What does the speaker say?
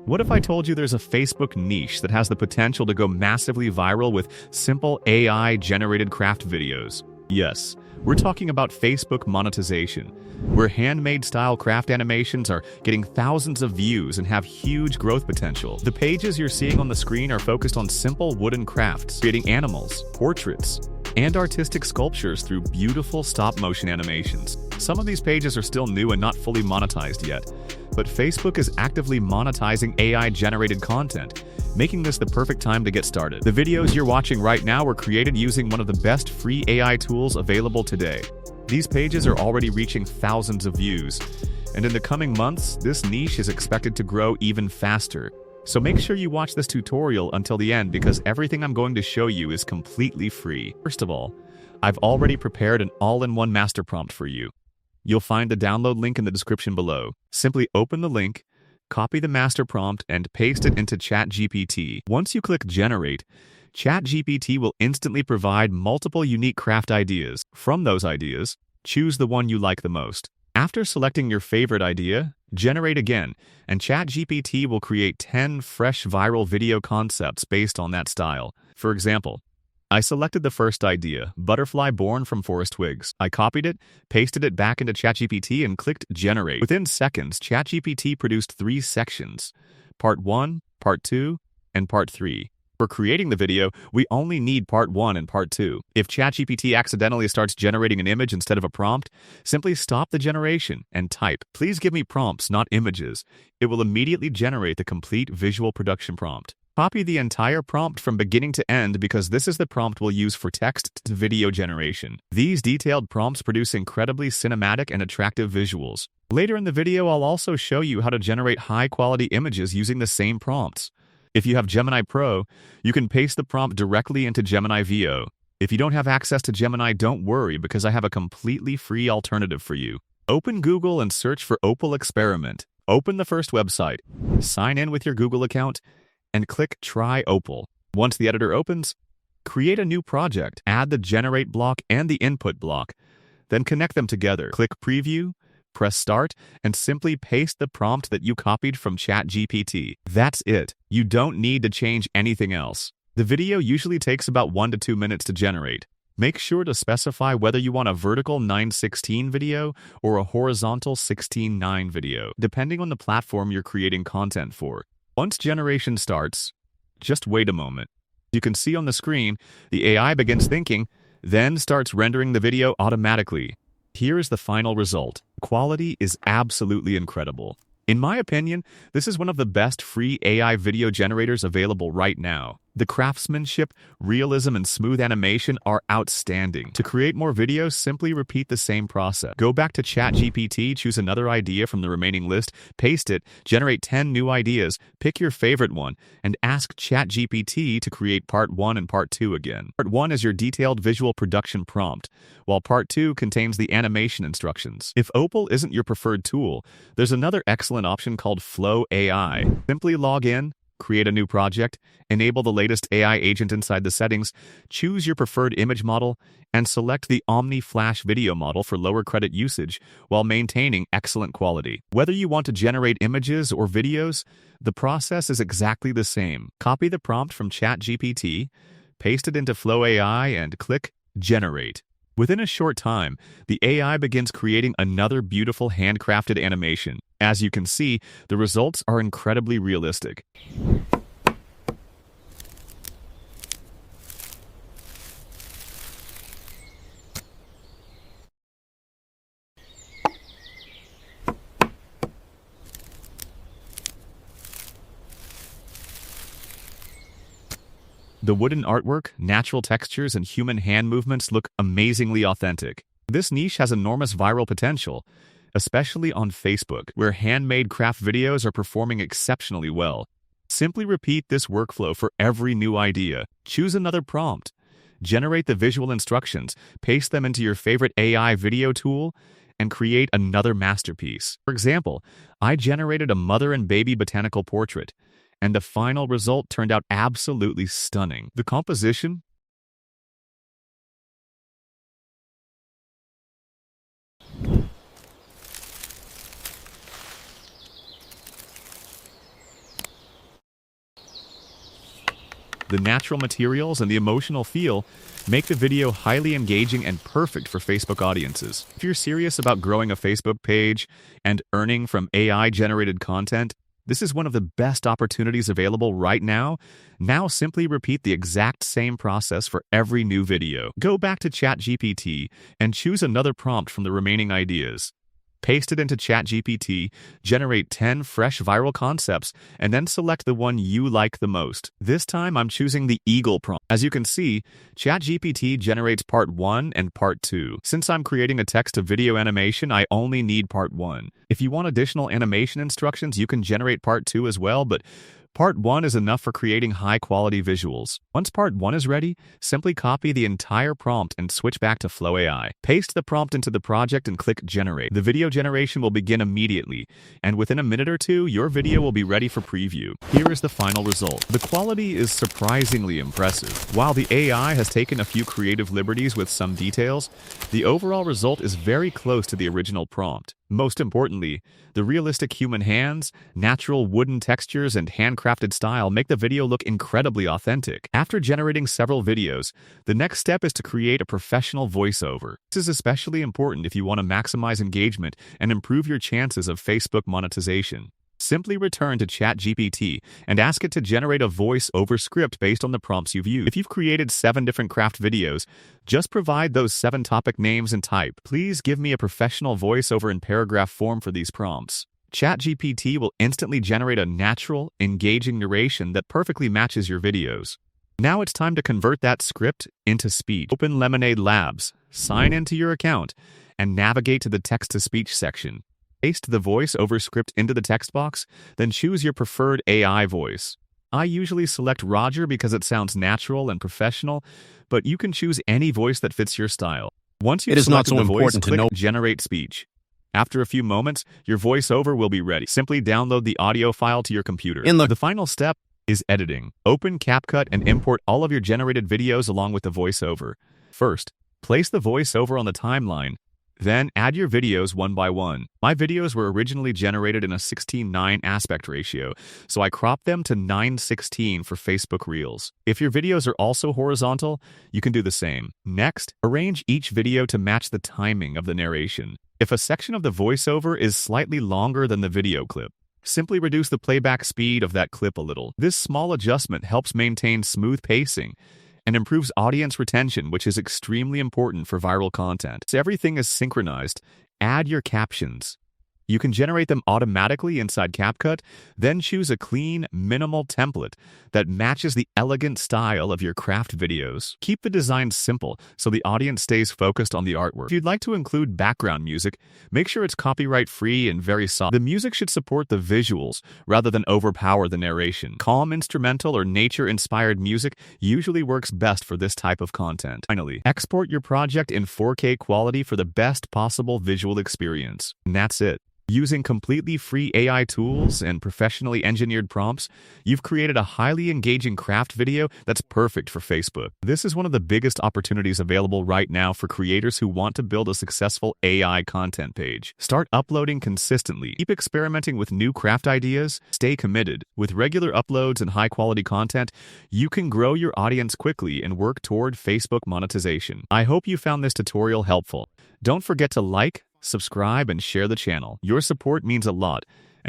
What if I told you there's a Facebook niche that has the potential to go massively viral with simple AI-generated craft videos? Yes, we're talking about Facebook monetization, where handmade-style craft animations are getting thousands of views and have huge growth potential. The pages you're seeing on the screen are focused on simple wooden crafts, creating animals, portraits, and artistic sculptures through beautiful stop-motion animations. Some of these pages are still new and not fully monetized yet, but Facebook is actively monetizing AI-generated content, making this the perfect time to get started. The videos you're watching right now were created using one of the best free AI tools available today. These pages are already reaching thousands of views, and in the coming months, this niche is expected to grow even faster. So make sure you watch this tutorial until the end because everything I'm going to show you is completely free. First of all, I've already prepared an all-in-one master prompt for you. You'll find the download link in the description below. Simply open the link, copy the master prompt, and paste it into ChatGPT. Once you click Generate, ChatGPT will instantly provide multiple unique craft ideas. From those ideas, choose the one you like the most. After selecting your favorite idea, generate again, and ChatGPT will create 10 fresh viral video concepts based on that style. For example, I selected the first idea, butterfly born from forest twigs. I copied it, pasted it back into ChatGPT, and clicked Generate. Within seconds, ChatGPT produced 3 sections: Part 1, Part 2, and Part 3. For creating the video, we only need Part 1 and Part 2. If ChatGPT accidentally starts generating an image instead of a prompt, simply stop the generation and type, "Please give me prompts, not images." It will immediately generate the complete visual production prompt. Copy the entire prompt from beginning to end because this is the prompt we'll use for text-to-video generation. These detailed prompts produce incredibly cinematic and attractive visuals. Later in the video, I'll also show you how to generate high-quality images using the same prompts. If you have Gemini Pro, you can paste the prompt directly into Gemini VO. If you don't have access to Gemini, don't worry because I have a completely free alternative for you. Open Google and search for Opel Experiment. Open the first website, sign in with your Google account, and click Try Opel. Once the editor opens, create a new project, add the Generate block and the Input block, then connect them together. Click Preview, press Start, and simply paste the prompt that you copied from ChatGPT. That's it. You don't need to change anything else. The video usually takes about 1 to 2 minutes to generate. Make sure to specify whether you want a vertical 9:16 video or a horizontal 16:9 video, depending on the platform you're creating content for. Once generation starts, just wait a moment. You can see on the screen, the AI begins thinking, then starts rendering the video automatically. Here is the final result. Quality is absolutely incredible. In my opinion, this is one of the best free AI video generators available right now. The craftsmanship, realism, and smooth animation are outstanding. To create more videos, simply repeat the same process. Go back to ChatGPT, choose another idea from the remaining list, paste it, generate 10 new ideas, pick your favorite one, and ask ChatGPT to create Part 1 and Part 2 again. Part 1 is your detailed visual production prompt, while Part 2 contains the animation instructions. If Opal isn't your preferred tool, there's another excellent option called Flow AI. Simply log in, create a new project, enable the latest AI agent inside the settings, choose your preferred image model, and select the Omni Flash video model for lower credit usage while maintaining excellent quality. Whether you want to generate images or videos, the process is exactly the same. Copy the prompt from ChatGPT, paste it into Flow AI, and click Generate. Within a short time, the AI begins creating another beautiful handcrafted animation. As you can see, the results are incredibly realistic. The wooden artwork, natural textures, and human hand movements look amazingly authentic. This niche has enormous viral potential, especially on Facebook, where handmade craft videos are performing exceptionally well. Simply repeat this workflow for every new idea. Choose another prompt, generate the visual instructions, paste them into your favorite AI video tool, and create another masterpiece. For example, I generated a mother and baby botanical portrait, and the final result turned out absolutely stunning. The composition, The natural materials and the emotional feel make the video highly engaging and perfect for Facebook audiences. If you're serious about growing a Facebook page and earning from AI-generated content, this is one of the best opportunities available right now. Now simply repeat the exact same process for every new video. Go back to ChatGPT and choose another prompt from the remaining ideas. Paste it into ChatGPT, generate 10 fresh viral concepts, and then select the one you like the most. This time I'm choosing the Eagle prompt. As you can see, ChatGPT generates part 1 and part 2. Since I'm creating a text-to-video animation, I only need part 1. If you want additional animation instructions, you can generate part 2 as well, but part 1 is enough for creating high-quality visuals. Once part 1 is ready, simply copy the entire prompt and switch back to Flow AI. Paste the prompt into the project and click Generate. The video generation will begin immediately, and within a minute or two, your video will be ready for preview. Here is the final result. The quality is surprisingly impressive. While the AI has taken a few creative liberties with some details, the overall result is very close to the original prompt. Most importantly, the realistic human hands, natural wooden textures, and handcrafted style make the video look incredibly authentic. After generating several videos, the next step is to create a professional voiceover. This is especially important if you want to maximize engagement and improve your chances of Facebook monetization. Simply return to ChatGPT and ask it to generate a voice-over script based on the prompts you've used. If you've created 7 different craft videos, just provide those 7 topic names and type, "Please give me a professional voiceover in paragraph form for these prompts." ChatGPT will instantly generate a natural, engaging narration that perfectly matches your videos. Now it's time to convert that script into speech. Open Lemonade Labs, sign into your account, and navigate to the text-to-speech section. Paste the voice-over script into the text box, then choose your preferred AI voice. I usually select Roger because it sounds natural and professional, but you can choose any voice that fits your style. Once you've selected the voice, click Generate Speech. After a few moments, your voiceover will be ready. Simply download the audio file to your computer. The final step is editing. Open CapCut and import all of your generated videos along with the voiceover. First, place the voiceover on the timeline. Then add your videos one by one. My videos were originally generated in a 16:9 aspect ratio, so I cropped them to 9:16 for Facebook Reels. If your videos are also horizontal, you can do the same. Next, arrange each video to match the timing of the narration. If a section of the voiceover is slightly longer than the video clip, simply reduce the playback speed of that clip a little. This small adjustment helps maintain smooth pacing and improves audience retention, which is extremely important for viral content. So everything is synchronized. Add your captions. You can generate them automatically inside CapCut, then choose a clean, minimal template that matches the elegant style of your craft videos. Keep the design simple so the audience stays focused on the artwork. If you'd like to include background music, make sure it's copyright-free and very soft. The music should support the visuals rather than overpower the narration. Calm instrumental or nature-inspired music usually works best for this type of content. Finally, export your project in 4K quality for the best possible visual experience. And that's it. Using completely free AI tools and professionally engineered prompts, you've created a highly engaging craft video that's perfect for Facebook. This is one of the biggest opportunities available right now for creators who want to build a successful AI content page. Start uploading consistently. Keep experimenting with new craft ideas. Stay committed. With regular uploads and high-quality content, you can grow your audience quickly and work toward Facebook monetization. I hope you found this tutorial helpful. Don't forget to like, subscribe, and share the channel. Your support means a lot,